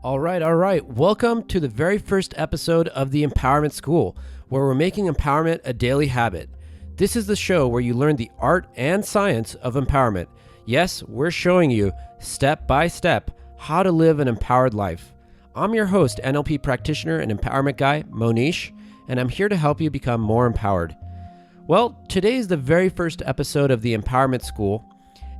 All right. Welcome to the very first episode of the Empowerment School, where we're making empowerment a daily habit. This is the show where you learn the art and science of empowerment. Yes, we're showing you step by step how to live an empowered life. I'm your host, NLP practitioner and empowerment guy, Monish, and I'm here to help you become more empowered. Well, today is the very first episode of the Empowerment School.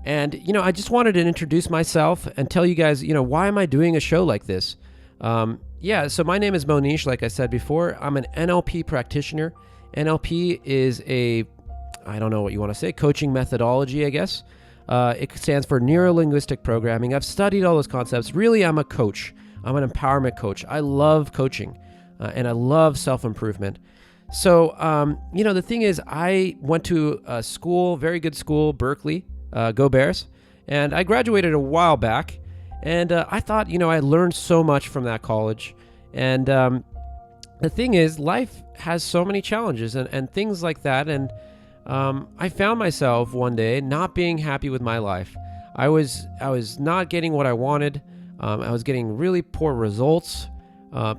And, I just wanted to introduce myself and tell you guys, why am I doing a show like this? So my name is Monish, like I said before. I'm an NLP practitioner. NLP is I don't know what you want to say, coaching methodology, I guess. It stands for neuro-linguistic programming. I've studied all those concepts. Really, I'm a coach. I'm an empowerment coach. I love coaching and I love self-improvement. So, the thing is, I went to a school, very good school, Berkeley. Go Bears. And I graduated a while back, and I thought, I learned so much from that college. And the thing is, life has so many challenges and things like that. And I found myself one day not being happy with my life. I was not getting what I wanted. I was getting really poor results.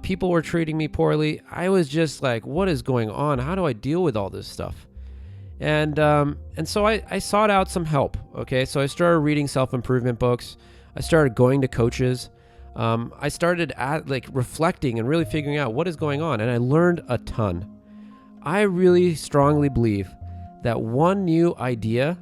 People were treating me poorly. I was just like, what is going on? How do I deal with all this stuff? And so I sought out some help. Okay, so I started reading self-improvement books. I started going to coaches. I started reflecting and really figuring out what is going on, and I learned a ton. I really strongly believe that one new idea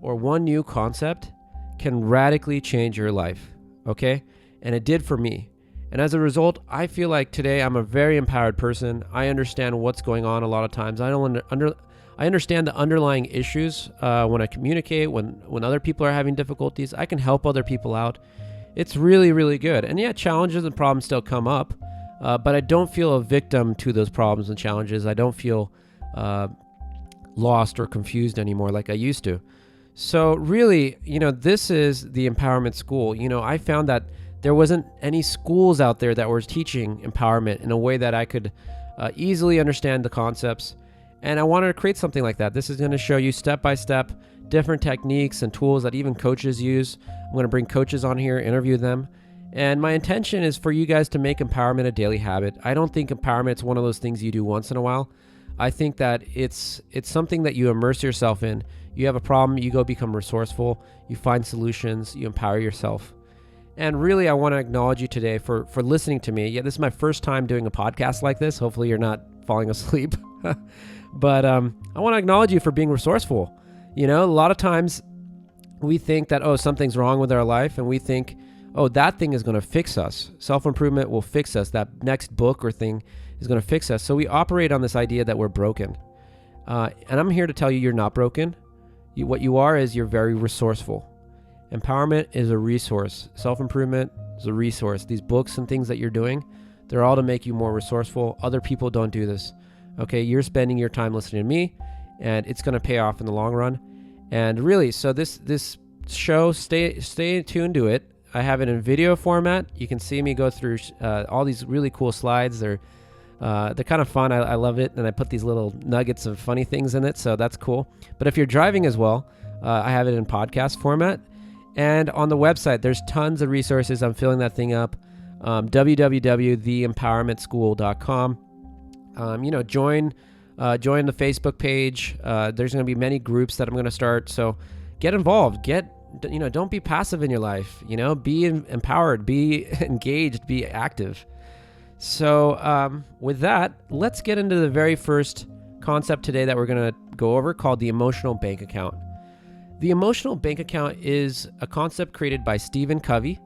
or one new concept can radically change your life. Okay, and it did for me. And as a result, I feel like today I'm a very empowered person. I understand what's going on a lot of times. I understand the underlying issues when I communicate, when other people are having difficulties. I can help other people out. It's really, really good. And yeah, challenges and problems still come up, but I don't feel a victim to those problems and challenges. I don't feel lost or confused anymore like I used to. So really, this is the Empowerment School. I found that there wasn't any schools out there that were teaching empowerment in a way that I could easily understand the concepts. And I wanted to create something like that. This is going to show you step by step different techniques and tools that even coaches use. I'm going to bring coaches on here, interview them. And my intention is for you guys to make empowerment a daily habit. I don't think empowerment is one of those things you do once in a while. I think that it's something that you immerse yourself in. You have a problem, you go become resourceful, you find solutions, you empower yourself. And really, I want to acknowledge you today for listening to me. Yeah, this is my first time doing a podcast like this. Hopefully you're not falling asleep. But I want to acknowledge you for being resourceful. A lot of times we think that, something's wrong with our life, and we think, that thing is going to fix us. Self-improvement will fix us. That next book or thing is going to fix us. So we operate on this idea that we're broken. And I'm here to tell you you're not broken. What you are is you're very resourceful. Empowerment is a resource. Self-improvement is a resource. These books and things that you're doing, they're all to make you more resourceful. Other people don't do this. Okay, you're spending your time listening to me, and it's going to pay off in the long run. And really, so this show, stay tuned to it. I have it in video format. You can see me go through all these really cool slides. They're kind of fun. I love it, and I put these little nuggets of funny things in it, so that's cool. But if you're driving as well, I have it in podcast format. And on the website, there's tons of resources. I'm filling that thing up. www.theempowermentschool.com. Join the Facebook page. There's going to be many groups that I'm going to start. So get involved. Don't be passive in your life. Be empowered, be engaged, be active. So with that, let's get into the very first concept today that we're going to go over, called the emotional bank account. The emotional bank account is a concept created by Stephen Covey.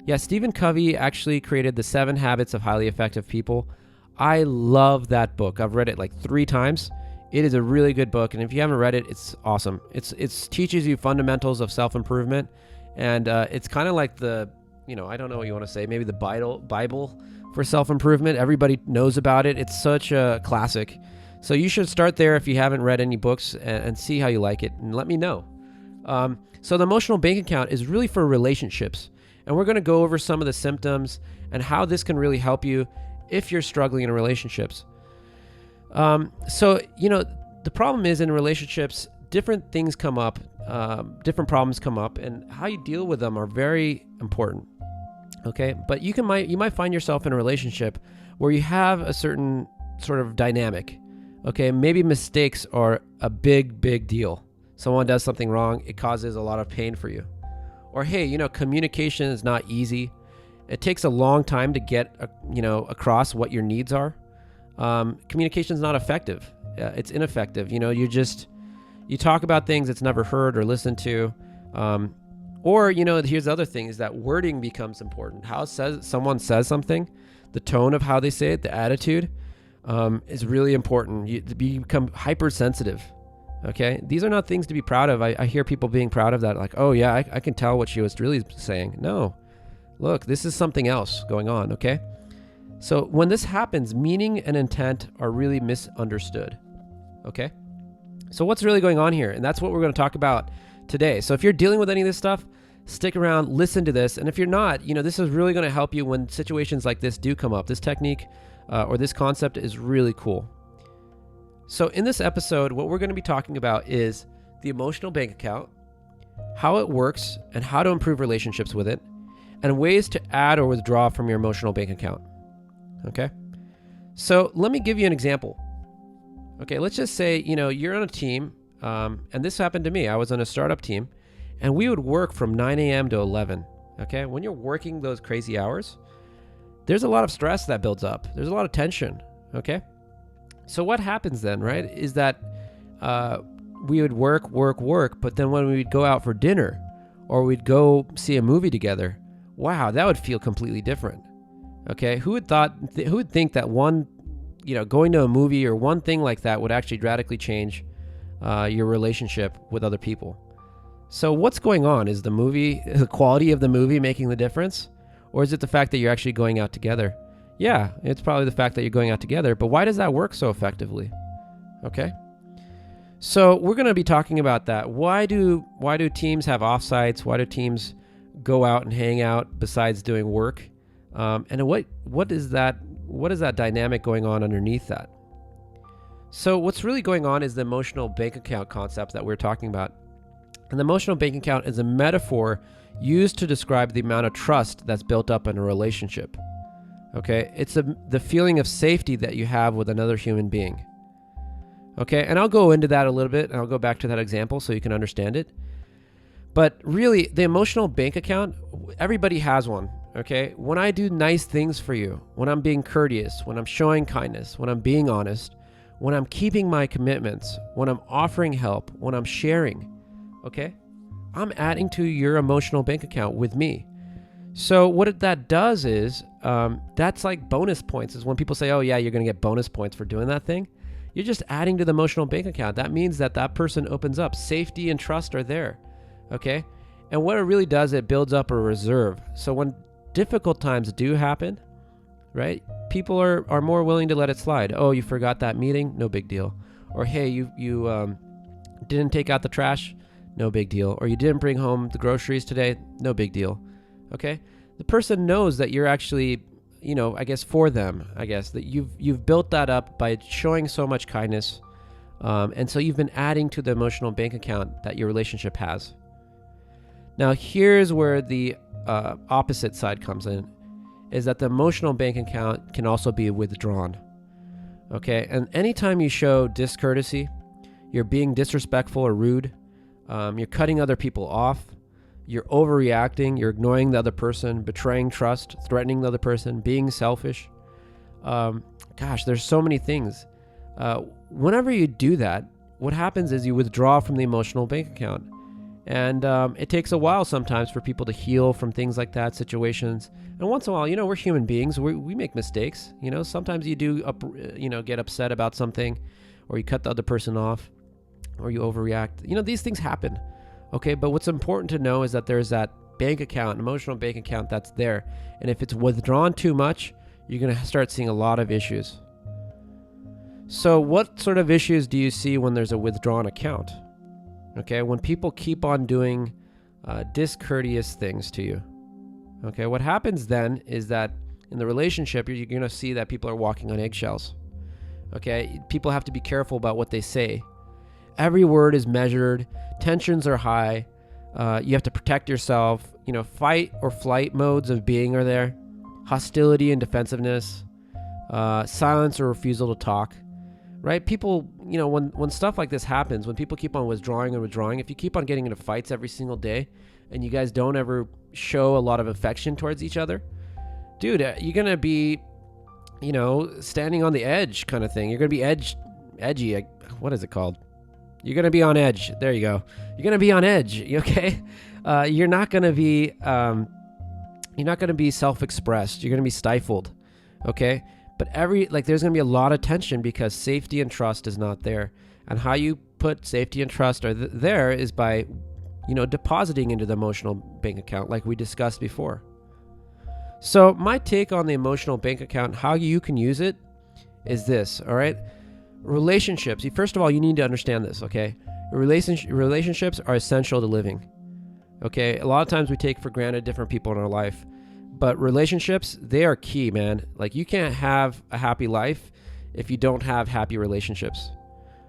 Yeah, Stephen Covey actually created the 7 Habits of Highly Effective People. I love that book. I've read it like 3 times. It is a really good book, and if you haven't read it, it's awesome. It teaches you fundamentals of self-improvement, and it's kind of like I don't know what you want to say, maybe the Bible for self-improvement. Everybody knows about it. It's such a classic. So you should start there if you haven't read any books and see how you like it, and let me know. So the emotional bank account is really for relationships, and we're going to go over some of the symptoms and how this can really help you if you're struggling in relationships. The problem is, in relationships, different things come up, different problems come up, and how you deal with them are very important. Okay, but you might find yourself in a relationship where you have a certain sort of dynamic. Okay, maybe mistakes are a big deal. Someone does something wrong, it causes a lot of pain for you. Or hey, communication is not easy. It takes a long time to get across what your needs are. Communication is not effective. It's ineffective. You talk about things that's never heard or listened to. Or here's the other thing, is that wording becomes important. How someone says something, the tone of how they say it, the attitude, is really important. You become hypersensitive. Okay, these are not things to be proud of. I hear people being proud of that, like, oh yeah, I can tell what she was really saying. No, look, this is something else going on. Okay, so when this happens, meaning and intent are really misunderstood. Okay, so what's really going on here? And that's what we're going to talk about today. So if you're dealing with any of this stuff, stick around, listen to this. And if you're not, this is really going to help you when situations like this do come up. This technique or this concept is really cool. So in this episode, what we're going to be talking about is the emotional bank account, how it works and how to improve relationships with it, and ways to add or withdraw from your emotional bank account. Okay. So let me give you an example. Okay. Let's just say, you're on a team. And this happened to me. I was on a startup team and we would work from 9 a.m. to 11. Okay. When you're working those crazy hours, there's a lot of stress that builds up. There's a lot of tension. Okay. So what happens then, right, is that we would work, but then when we'd go out for dinner or we'd go see a movie together, wow, that would feel completely different. Okay. Who would think that one, going to a movie or one thing like that would actually radically change your relationship with other people? So what's going on? Is the quality of the movie making the difference? Or is it the fact that you're actually going out together? Yeah, it's probably the fact that you're going out together, but why does that work so effectively? Okay. So we're going to be talking about that. Why do teams have offsites? Why do teams go out and hang out besides doing work? And what is that dynamic going on underneath that? So what's really going on is the emotional bank account concept that we're talking about. And the emotional bank account is a metaphor used to describe the amount of trust that's built up in a relationship. Okay, it's the feeling of safety that you have with another human being. Okay, and I'll go into that a little bit, and I'll go back to that example so you can understand it. But really, the emotional bank account, everybody has one. Okay, when I do nice things for you, when I'm being courteous, when I'm showing kindness, when I'm being honest, when I'm keeping my commitments, when I'm offering help, when I'm sharing, okay, I'm adding to your emotional bank account with me. So what that does is, that's like bonus points. Is when people say, oh yeah, you're going to get bonus points for doing that thing. You're just adding to the emotional bank account. That means that person opens up. Safety and trust are there. Okay. And what it really does, it builds up a reserve. So when difficult times do happen, right, people are more willing to let it slide. Oh, you forgot that meeting? No big deal. Or, hey, you didn't take out the trash? No big deal. Or you didn't bring home the groceries today? No big deal. Okay? The person knows that you're actually, for them, that you've built that up by showing so much kindness. And so you've been adding to the emotional bank account that your relationship has. Now, here's where the opposite side comes in, is that the emotional bank account can also be withdrawn. Okay? And anytime you show discourtesy, you're being disrespectful or rude, you're cutting other people off, you're overreacting, you're ignoring the other person, betraying trust, threatening the other person, being selfish. There's so many things. Whenever you do that, what happens is you withdraw from the emotional bank account. And it takes a while sometimes for people to heal from things like that, situations. And once in a while, we're human beings. We make mistakes. Sometimes you do, get upset about something, or you cut the other person off, or you overreact. These things happen. Okay, but what's important to know is that there's that bank account, emotional bank account that's there. And if it's withdrawn too much, you're going to start seeing a lot of issues. So what sort of issues do you see when there's a withdrawn account? Okay, when people keep on doing discourteous things to you. Okay, what happens then is that in the relationship, you're going to see that people are walking on eggshells. Okay, people have to be careful about what they say. Every word is measured. Tensions are high. You have to protect yourself. fight or flight modes of being are there, hostility and defensiveness, silence or refusal to talk, right? People, when stuff like this happens, when people keep on withdrawing and withdrawing, if you keep on getting into fights every single day and you guys don't ever show a lot of affection towards each other, dude, you're going to be, standing on the edge kind of thing. You're going to be edgy. What is it called? You're going to be on edge. There you go. You're going to be on edge. Okay. You're not going to be self-expressed. You're going to be stifled. Okay. But there's going to be a lot of tension because safety and trust is not there. And how you put safety and trust there is by, depositing into the emotional bank account like we discussed before. So my take on the emotional bank account, how you can use it is this. All right. Relationships. First of all, you need to understand this. Okay. Relationships are essential to living. Okay. A lot of times we take for granted different people in our life. But relationships, they are key, man. Like, you can't have a happy life if you don't have happy relationships.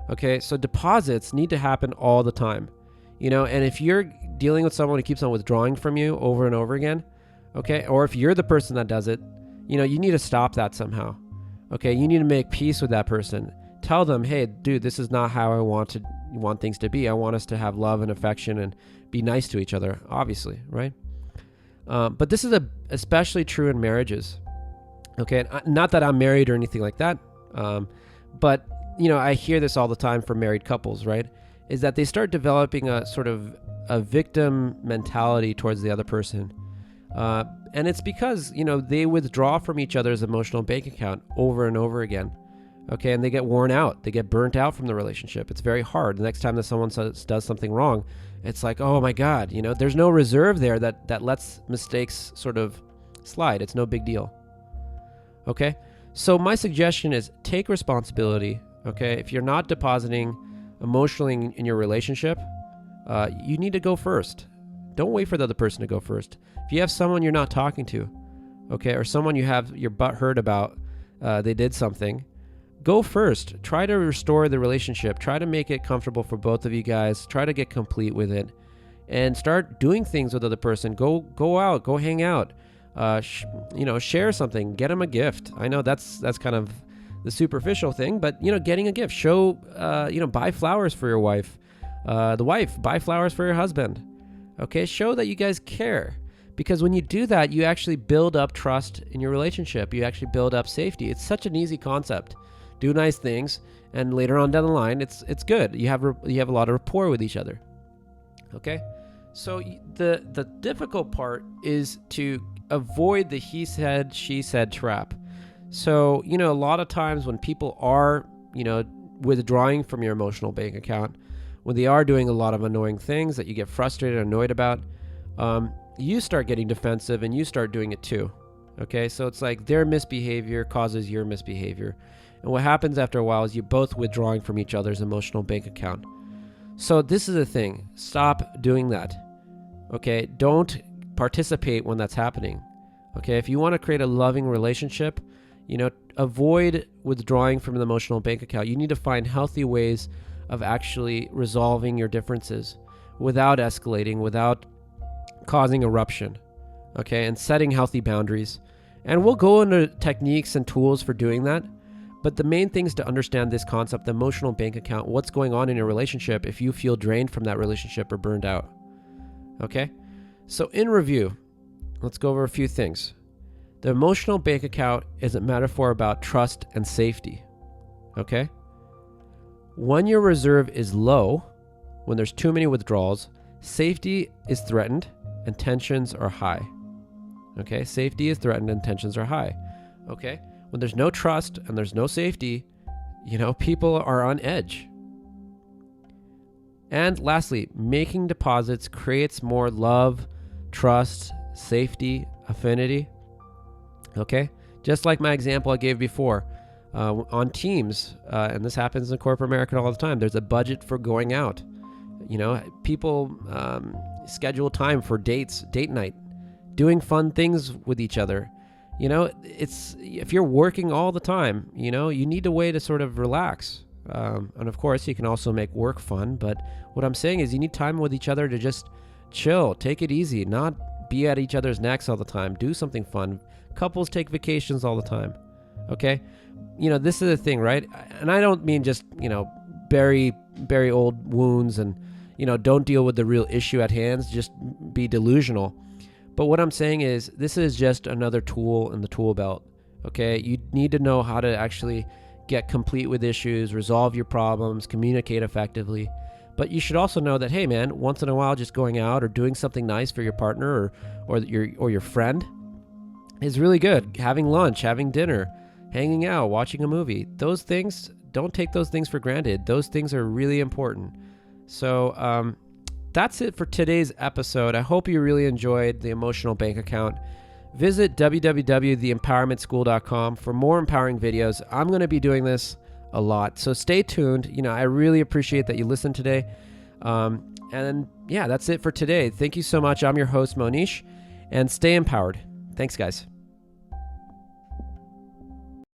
Okay, so deposits need to happen all the time. And if you're dealing with someone who keeps on withdrawing from you over and over again, okay, or if you're the person that does it, you need to stop that somehow. Okay, you need to make peace with that person. Tell them, hey, dude, this is not how I want things to be. I want us to have love and affection and be nice to each other, obviously, right? But this is especially true in marriages. Okay, not that I'm married or anything like that, but I hear this all the time from married couples, right? Is that they start developing a sort of a victim mentality towards the other person, and it's because they withdraw from each other's emotional bank account over and over again. Okay, and they get worn out, they get burnt out from the relationship. It's very hard. The next time that someone does something wrong, it's like, oh my God, there's no reserve there that lets mistakes sort of slide. It's no big deal. Okay, so my suggestion is take responsibility. Okay, if you're not depositing emotionally in your relationship, you need to go first. Don't wait for the other person to go first. If you have someone you're not talking to, okay, or someone you have your butt hurt about, they did something, go first. Try to restore the relationship. Try to make it comfortable for both of you guys. Try to get complete with it, and start doing things with the other person. Go out. Go hang out. Share something. Get them a gift. I know that's kind of the superficial thing, but getting a gift. Show. Buy flowers for your wife. The wife, buy flowers for your husband. Okay. Show that you guys care, because when you do that, you actually build up trust in your relationship. You actually build up safety. It's such an easy concept. Do nice things, and later on down the line, it's good. You have a lot of rapport with each other. Okay, so the difficult part is to avoid the he said she said trap. So a lot of times when people are withdrawing from your emotional bank account, when they are doing a lot of annoying things that you get frustrated and annoyed about, you start getting defensive and you start doing it too. Okay, so it's like their misbehavior causes your misbehavior. And what happens after a while is you're both withdrawing from each other's emotional bank account. So this is the thing. Stop doing that. Okay? Don't participate when that's happening. Okay? If you want to create a loving relationship, avoid withdrawing from the emotional bank account. You need to find healthy ways of actually resolving your differences without escalating, without causing eruption. Okay? And setting healthy boundaries. And we'll go into techniques and tools for doing that. But the main thing is to understand this concept, the emotional bank account, what's going on in your relationship if you feel drained from that relationship or burned out. Okay? So in review, let's go over a few things. The emotional bank account is a metaphor about trust and safety. Okay? When your reserve is low, when there's too many withdrawals, safety is threatened and tensions are high. Okay? Safety is threatened and tensions are high. Okay? When there's no trust and there's no safety, people are on edge. And lastly, making deposits creates more love, trust, safety, affinity. Okay? Just like my example I gave before, on teams, and this happens in corporate America all the time, there's a budget for going out. People schedule time for dates, date night, doing fun things with each other. If you're working all the time, you need a way to sort of relax. And of course, you can also make work fun. But what I'm saying is you need time with each other to just chill, take it easy, not be at each other's necks all the time, do something fun. Couples take vacations all the time. Okay? This is the thing, right? And I don't mean just, bury old wounds and, don't deal with the real issue at hand, just be delusional. But what I'm saying is this is just another tool in the tool belt. Okay? You need to know how to actually get complete with issues, resolve your problems, communicate effectively. But you should also know that, hey man, once in a while just going out or doing something nice for your partner or your friend is really good. Having lunch, having dinner, hanging out, watching a movie. Those things, don't take those things for granted. Those things are really important. So that's it for today's episode. I hope you really enjoyed the emotional bank account. Visit www.theempowermentschool.com for more empowering videos. I'm going to be doing this a lot, so stay tuned. I really appreciate that you listened today. And yeah, that's it for today. Thank you so much. I'm your host, Monish, and stay empowered. Thanks, guys.